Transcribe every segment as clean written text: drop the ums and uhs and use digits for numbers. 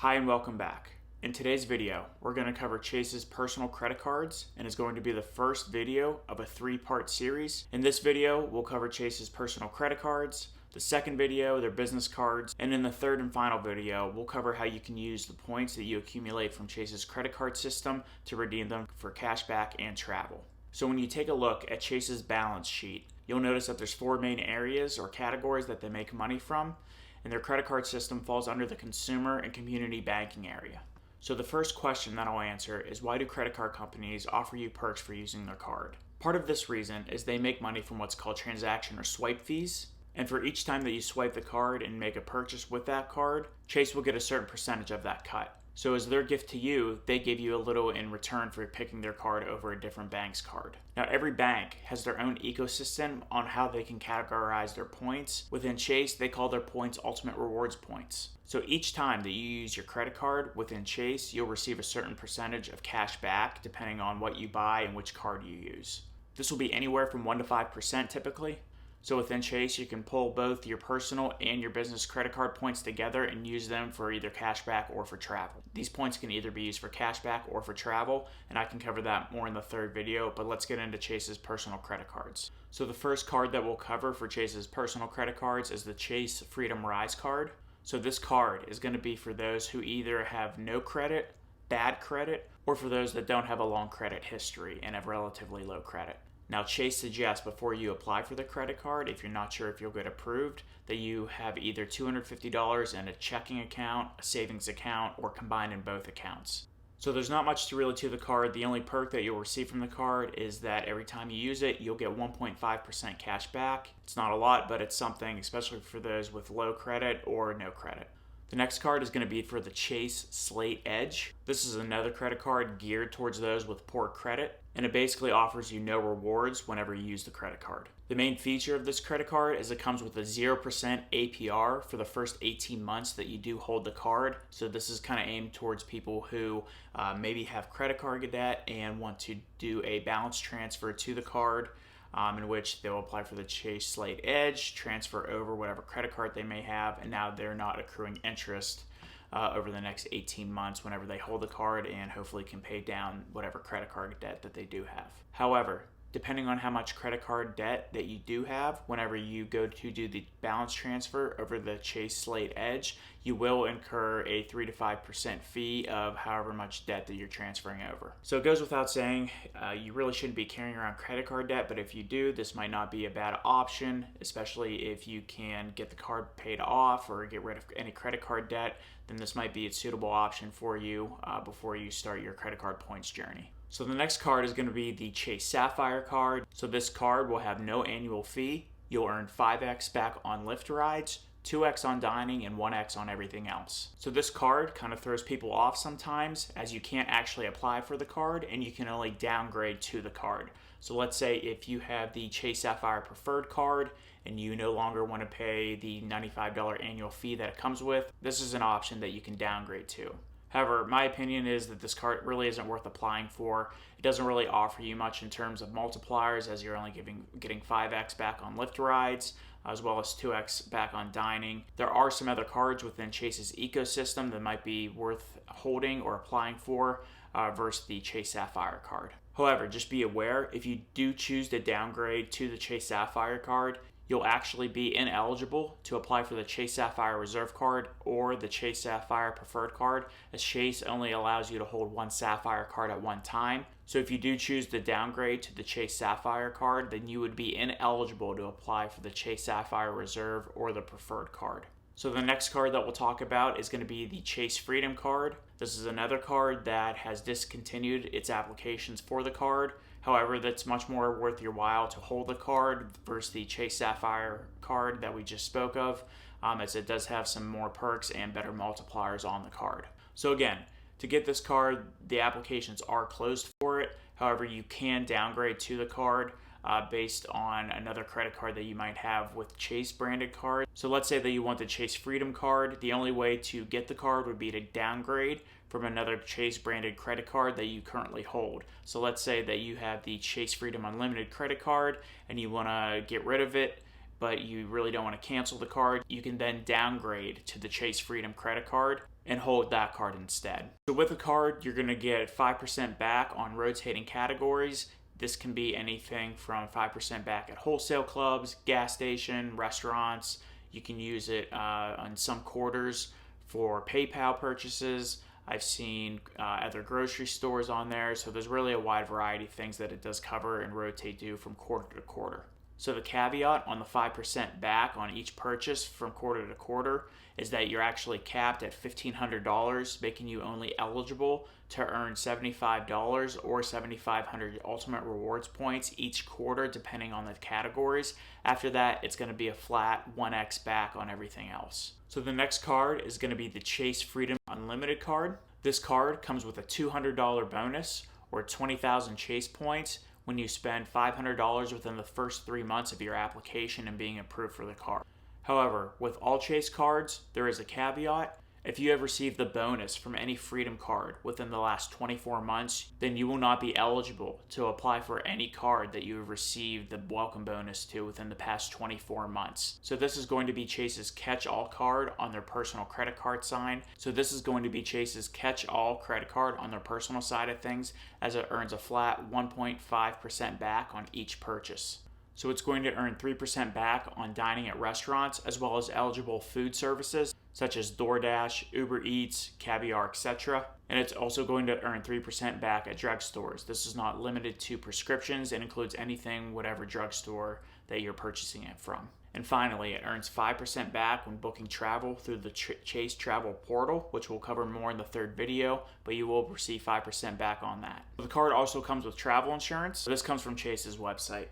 Hi and welcome back. In today's video, we're going to cover Chase's personal credit cards, and it's going to be the first video of a three-part series. In this video, we'll cover Chase's personal credit cards, the second video, their business cards, and in the third and final video, we'll cover how you can use the points that you accumulate from Chase's credit card system to redeem them for cashback and travel. So when you take a look at Chase's balance sheet, you'll notice that there's four main areas or categories that they make money from, and their credit card system falls under the consumer and community banking area. So the first question that I'll answer is, why do credit card companies offer you perks for using their card? Part of this reason is they make money from what's called transaction or swipe fees, and for each time that you swipe the card and make a purchase with that card, Chase will get a certain percentage of that cut. So as their gift to you, they give you a little in return for picking their card over a different bank's card. Now, every bank has their own ecosystem on how they can categorize their points. Within Chase, they call their points Ultimate Rewards points. So each time that you use your credit card within Chase, you'll receive a certain percentage of cash back depending on what you buy and which card you use. This will be anywhere from 1 to 5% typically. So within Chase, you can pull both your personal and your business credit card points together and use them for either cashback or for travel. These points can either be used for cashback or for travel, and I can cover that more in the third video, but let's get into Chase's personal credit cards. So the first card that we'll cover for Chase's personal credit cards is the Chase Freedom Rise card. So this card is going to be for those who either have no credit, bad credit, or for those that don't have a long credit history and have relatively low credit. Now, Chase suggests before you apply for the credit card, if you're not sure if you'll get approved, that you have either $250 in a checking account, a savings account, or combined in both accounts. So there's not much to the card. The only perk that you'll receive from the card is that every time you use it, you'll get 1.5% cash back. It's not a lot, but it's something, especially for those with low credit or no credit. The next card is going to be for the Chase Slate Edge. This is another credit card geared towards those with poor credit, and it basically offers you no rewards whenever you use the credit card. The main feature of this credit card is it comes with a 0% APR for the first 18 months that you do hold the card. So this is kind of aimed towards people who maybe have credit card debt and want to do a balance transfer to the card, in which they'll apply for the Chase Slate Edge, transfer over whatever credit card they may have, and now they're not accruing interest over the next 18 months whenever they hold the card, and hopefully can pay down whatever credit card debt that they do have. However, depending on how much credit card debt that you do have, whenever you go to do the balance transfer over the Chase Slate Edge, you will incur a 3 to 5% fee of however much debt that you're transferring over. So it goes without saying, you really shouldn't be carrying around credit card debt, but if you do, this might not be a bad option, especially if you can get the card paid off or get rid of any credit card debt, then this might be a suitable option for you before you start your credit card points journey. So the next card is going to be the Chase Sapphire card. So this card will have no annual fee. You'll earn 5x back on Lyft rides, 2x on dining, and 1x on everything else. So this card kind of throws people off sometimes, as you can't actually apply for the card and you can only downgrade to the card. So let's say if you have the Chase Sapphire Preferred card and you no longer want to pay the $95 annual fee that it comes with, this is an option that you can downgrade to. However, my opinion is that this card really isn't worth applying for. It doesn't really offer you much in terms of multipliers, as you're only getting 5x back on Lyft rides, as well as 2x back on dining. There are some other cards within Chase's ecosystem that might be worth holding or applying for versus the Chase Sapphire card. However, just be aware, if you do choose to downgrade to the Chase Sapphire card, you'll actually be ineligible to apply for the Chase Sapphire Reserve card or the Chase Sapphire Preferred card, as Chase only allows you to hold one Sapphire card at one time. So if you do choose to downgrade to the Chase Sapphire card, then you would be ineligible to apply for the Chase Sapphire Reserve or the Preferred card. So the next card that we'll talk about is going to be the Chase Freedom card. This is another card that has discontinued its applications for the card. However, that's much more worth your while to hold the card versus the Chase Sapphire card that we just spoke of, as it does have some more perks and better multipliers on the card. So again, to get this card, the applications are closed for it. However, you can downgrade to the card based on another credit card that you might have with Chase branded card. So let's say that you want the Chase Freedom card. The only way to get the card would be to downgrade from another Chase branded credit card that you currently hold. So let's say that you have the Chase Freedom Unlimited credit card and you want to get rid of it, but you really don't want to cancel the card. You can then downgrade to the Chase Freedom credit card, and hold that card instead. So with a card, you're going to get 5% back on rotating categories. This can be anything from 5% back at wholesale clubs, gas station, restaurants. You can use it on some quarters for PayPal purchases. I've seen other grocery stores on there. So there's really a wide variety of things that it does cover and rotate to from quarter to quarter. So the caveat on the 5% back on each purchase from quarter to quarter is that you're actually capped at $1,500, making you only eligible to earn $75 or 7,500 ultimate rewards points each quarter, depending on the categories. After that, it's going to be a flat 1x back on everything else. So the next card is going to be the Chase Freedom Unlimited card. This card comes with a $200 bonus or 20,000 Chase points when you spend $500 within the first 3 months of your application and being approved for the card. However, with all Chase cards, there is a caveat. If you have received the bonus from any Freedom card within the last 24 months, then you will not be eligible to apply for any card that you have received the welcome bonus to within the past 24 months. So this is going to be Chase's catch-all card on their personal credit card side. So this is going to be Chase's catch-all credit card on their personal side of things, as it earns a flat 1.5% back on each purchase. So it's going to earn 3% back on dining at restaurants, as well as eligible food services such as DoorDash, Uber Eats, Caviar, etc. And it's also going to earn 3% back at drugstores. This is not limited to prescriptions. It includes anything, whatever drugstore that you're purchasing it from. And finally, it earns 5% back when booking travel through the Chase Travel Portal, which we'll cover more in the third video, but you will receive 5% back on that. The card also comes with travel insurance. This comes from Chase's website.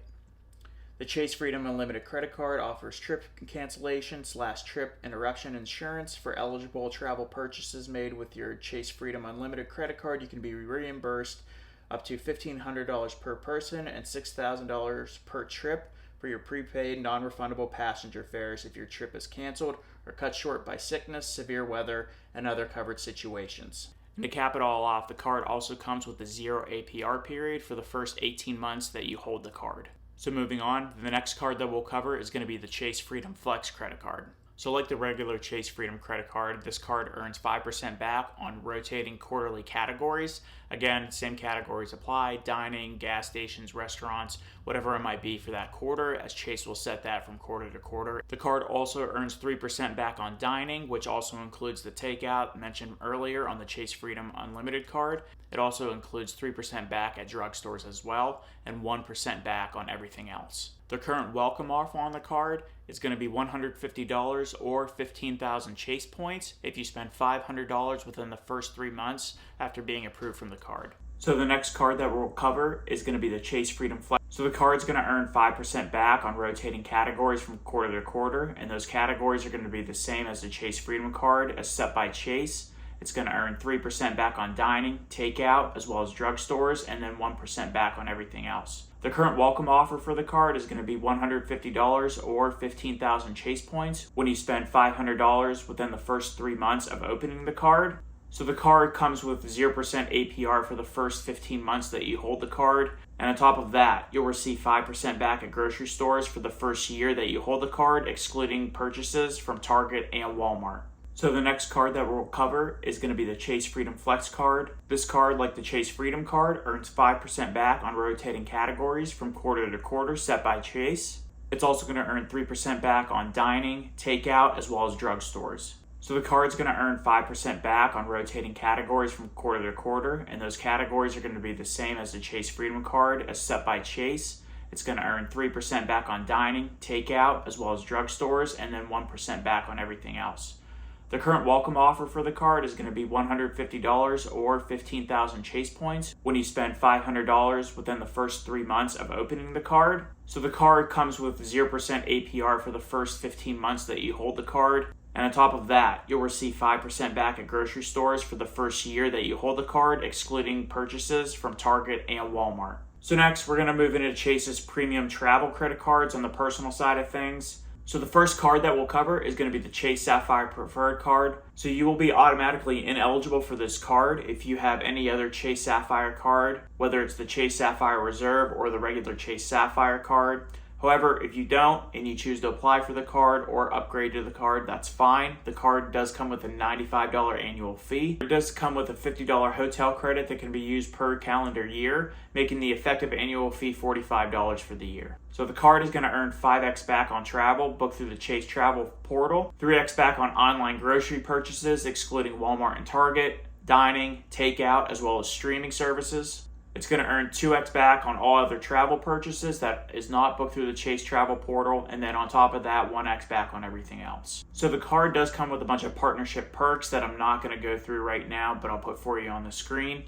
The Chase Freedom Unlimited credit card offers trip cancellation / trip interruption insurance for eligible travel purchases made with your Chase Freedom Unlimited credit card. You can be reimbursed up to $1,500 per person and $6,000 per trip for your prepaid non-refundable passenger fares if your trip is canceled or cut short by sickness, severe weather, and other covered situations. And to cap it all off, the card also comes with a 0 APR period for the first 18 months that you hold the card. So moving on, the next card that we'll cover is going to be the Chase Freedom Flex credit card. So like the regular Chase Freedom credit card, this card earns 5% back on rotating quarterly categories. Again, same categories apply: dining, gas stations, restaurants, whatever it might be for that quarter, as Chase will set that from quarter to quarter. The card also earns 3% back on dining, which also includes the takeout mentioned earlier on the Chase Freedom Unlimited card. It also includes 3% back at drugstores as well, and 1% back on everything else. The current welcome offer on the card is going to be $150 or 15,000 Chase points if you spend $500 within the first 3 months after being approved from the card. So the next card that we'll cover is going to be the Chase Freedom Flex. So the card's going to earn 5% back on rotating categories from quarter to quarter, and those categories are going to be the same as the Chase Freedom card as set by Chase. It's going to earn 3% back on dining, takeout, as well as drugstores, and then 1% back on everything else. The current welcome offer for the card is going to be $150 or 15,000 Chase points when you spend $500 within the first 3 months of opening the card. So the card comes with 0% APR for the first 15 months that you hold the card. And on top of that, you'll receive 5% back at grocery stores for the first year that you hold the card, excluding purchases from Target and Walmart. So the next card that we'll cover is going to be the Chase Freedom Flex card. This card, like the Chase Freedom card, earns 5% back on rotating categories from quarter to quarter set by Chase. It's also going to earn 3% back on dining, takeout, as well as drugstores. So the card's going to earn 5% back on rotating categories from quarter to quarter, and those categories are going to be the same as the Chase Freedom card as set by Chase. It's going to earn 3% back on dining, takeout, as well as drugstores, and then 1% back on everything else. The current welcome offer for the card is going to be $150 or 15,000 Chase points when you spend $500 within the first 3 months of opening the card. So the card comes with 0% APR for the first 15 months that you hold the card. And on top of that, you'll receive 5% back at grocery stores for the first year that you hold the card, excluding purchases from Target and Walmart. So next, we're going to move into Chase's premium travel credit cards on the personal side of things. So the first card that we'll cover is going to be the Chase Sapphire Preferred card. So you will be automatically ineligible for this card if you have any other Chase Sapphire card, whether it's the Chase Sapphire Reserve or the regular Chase Sapphire card. However, if you don't and you choose to apply for the card or upgrade to the card, that's fine. The card does come with a $95 annual fee. It does come with a $50 hotel credit that can be used per calendar year, making the effective annual fee $45 for the year. So the card is going to earn 5x back on travel booked through the Chase Travel portal, 3x back on online grocery purchases, excluding Walmart and Target, dining, takeout, as well as streaming services. It's going to earn 2x back on all other travel purchases that is not booked through the Chase Travel portal, and then on top of that, 1x back on everything else. So the card does come with a bunch of partnership perks that I'm not going to go through right now, but I'll put for you on the screen.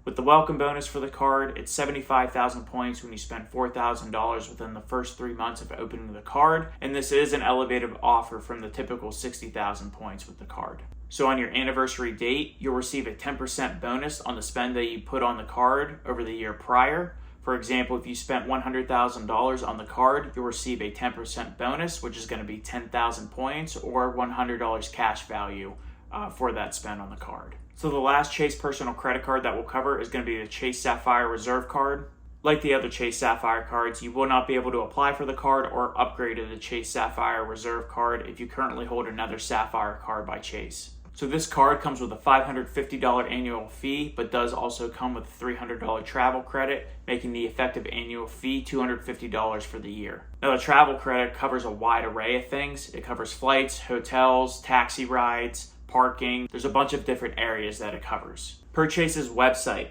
With the welcome bonus for the card, it's 75,000 points when you spend $4,000 within the first 3 months of opening the card, and this is an elevated offer from the typical 60,000 points with the card. So on your anniversary date, you'll receive a 10% bonus on the spend that you put on the card over the year prior. For example, if you spent $100,000 on the card, you'll receive a 10% bonus, which is going to be 10,000 points or $100 cash value for that spend on the card. So the last Chase personal credit card that we'll cover is going to be the Chase Sapphire Reserve card. Like the other Chase Sapphire cards, you will not be able to apply for the card or upgrade to the Chase Sapphire Reserve card if you currently hold another Sapphire card by Chase. So this card comes with a $550 annual fee, but does also come with a $300 travel credit, making the effective annual fee $250 for the year. Now the travel credit covers a wide array of things. It covers flights, hotels, taxi rides, parking. There's a bunch of different areas that it covers. Per Chase's website,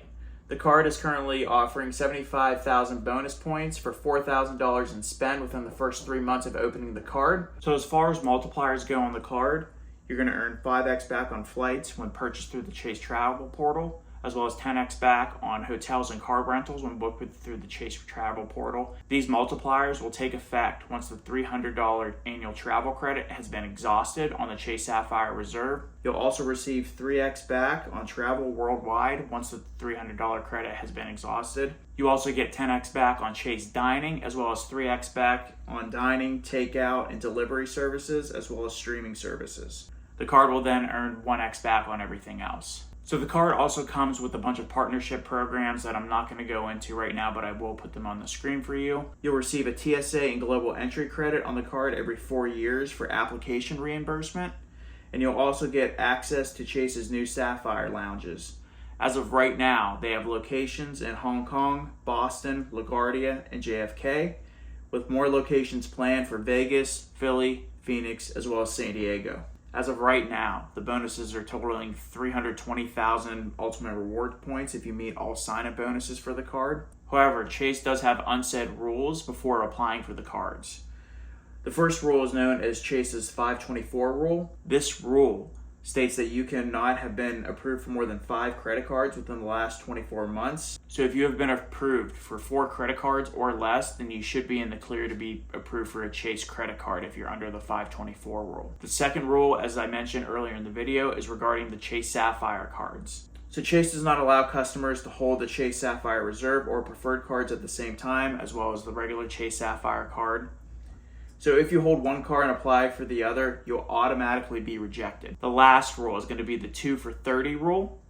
the card is currently offering 75,000 bonus points for $4,000 in spend within the first 3 months of opening the card. So as far as multipliers go on the card, you're going to earn 5x back on flights when purchased through the Chase Travel portal, as well as 10x back on hotels and car rentals when booked through the Chase Travel portal. These multipliers will take effect once the $300 annual travel credit has been exhausted on the Chase Sapphire Reserve. You'll also receive 3x back on travel worldwide once the $300 credit has been exhausted. You also get 10x back on Chase Dining, as well as 3x back on dining, takeout, and delivery services, as well as streaming services. The card will then earn 1x back on everything else. So the card also comes with a bunch of partnership programs that I'm not going to go into right now, but I will put them on the screen for you. You'll receive a TSA and global entry credit on the card every 4 years for application reimbursement. And you'll also get access to Chase's new Sapphire lounges. As of right now, they have locations in Hong Kong, Boston, LaGuardia, and JFK, with more locations planned for Vegas, Philly, Phoenix, as well as San Diego. As of right now, the bonuses are totaling 320,000 ultimate reward points if you meet all sign-up bonuses for the card. However, Chase does have unsaid rules before applying for the cards. The first rule is known as Chase's 524 rule. This rule states that you cannot have been approved for more than 5 credit cards within the last 24 months. So if you have been approved for 4 credit cards or less, then you should be in the clear to be approved for a Chase credit card if you're under the 524 rule. The second rule, as I mentioned earlier in the video, is regarding the Chase Sapphire cards. So Chase does not allow customers to hold the Chase Sapphire Reserve or preferred cards at the same time, as well as the regular Chase Sapphire card. So if you hold one card and apply for the other, you'll automatically be rejected. The last rule is going to be the 2 for 30 rule.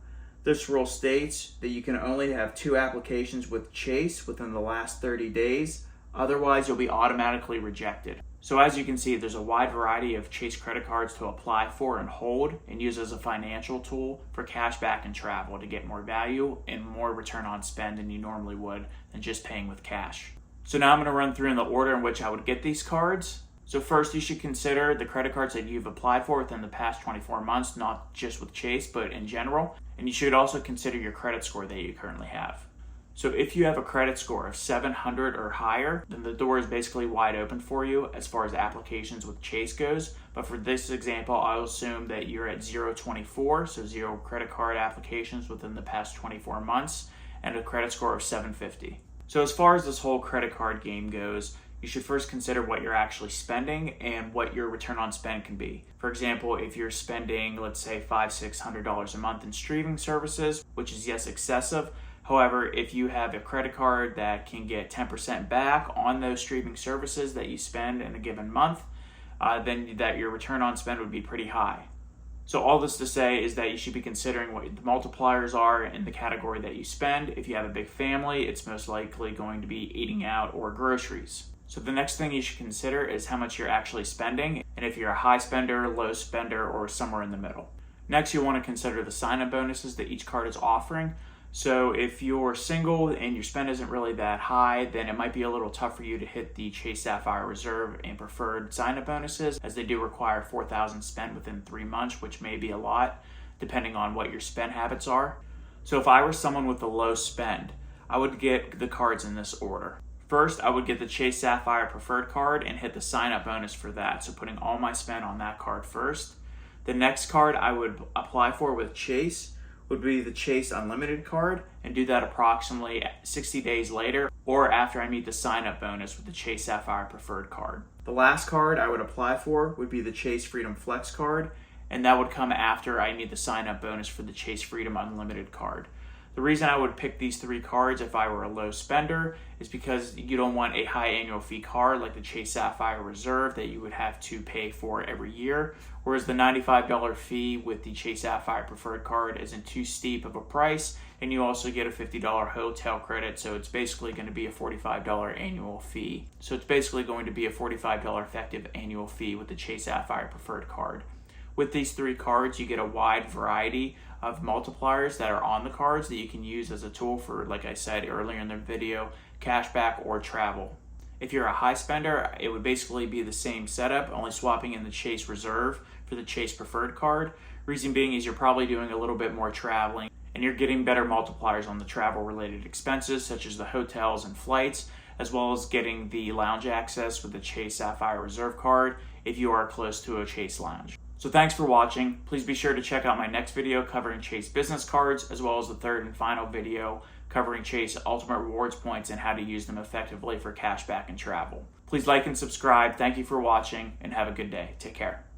This rule states that you can only have 2 applications with Chase within the last 30 days. Otherwise, you'll be automatically rejected. So as you can see, there's a wide variety of Chase credit cards to apply for and hold and use as a financial tool for cash back and travel to get more value and more return on spend than you normally would than just paying with cash. So now I'm going to run through in the order in which I would get these cards. So first, you should consider the credit cards that you've applied for within the past 24 months, not just with Chase, but in general. And you should also consider your credit score that you currently have. So if you have a credit score of 700 or higher, then the door is basically wide open for you as far as applications with Chase goes. But for this example, I'll assume that you're at 024, so 0 credit card applications within the past 24 months, and a credit score of 750. So as far as this whole credit card game goes, you should first consider what you're actually spending and what your return on spend can be. For example, if you're spending, let's say $500-600 a month in streaming services, which is yes excessive. However, if you have a credit card that can get 10% back on those streaming services that you spend in a given month, then that your return on spend would be pretty high. So all this to say is that you should be considering what the multipliers are in the category that you spend. If you have a big family, it's most likely going to be eating out or groceries. So the next thing you should consider is how much you're actually spending, and if you're a high spender, low spender, or somewhere in the middle. Next, you'll want to consider the sign-up bonuses that each card is offering. So if you're single and your spend isn't really that high, then it might be a little tough for you to hit the Chase Sapphire Reserve and Preferred sign-up bonuses, as they do require $4,000 spent within 3 months, which may be a lot, depending on what your spend habits are. So if I were someone with a low spend, I would get the cards in this order. First, I would get the Chase Sapphire Preferred card and hit the sign-up bonus for that, so putting all my spend on that card first. The next card I would apply for with Chase would be the Chase Unlimited card, and do that approximately 60 days later or after I meet the sign-up bonus with the Chase Sapphire Preferred card. The last card I would apply for would be the Chase Freedom Flex card, and that would come after I meet the sign-up bonus for the Chase Freedom Unlimited card. The reason I would pick these 3 cards if I were a low spender is because you don't want a high annual fee card like the Chase Sapphire Reserve that you would have to pay for every year, whereas the $95 fee with the Chase Sapphire Preferred card isn't too steep of a price, and you also get a $50 hotel credit, so it's basically going to be a $45 annual fee. So it's basically going to be a $45 effective annual fee with the Chase Sapphire Preferred card. With these 3 cards, you get a wide variety of multipliers that are on the cards that you can use as a tool for, like I said earlier in the video, cashback or travel. If you're a high spender, it would basically be the same setup, only swapping in the Chase Reserve for the Chase Preferred card. Reason being is you're probably doing a little bit more traveling, and you're getting better multipliers on the travel-related expenses, such as the hotels and flights, as well as getting the lounge access with the Chase Sapphire Reserve card if you are close to a Chase lounge. So thanks for watching. Please be sure to check out my next video covering Chase business cards, as well as the third and final video covering Chase Ultimate Rewards points and how to use them effectively for cashback and travel. Please like and subscribe. Thank you for watching, and have a good day. Take care.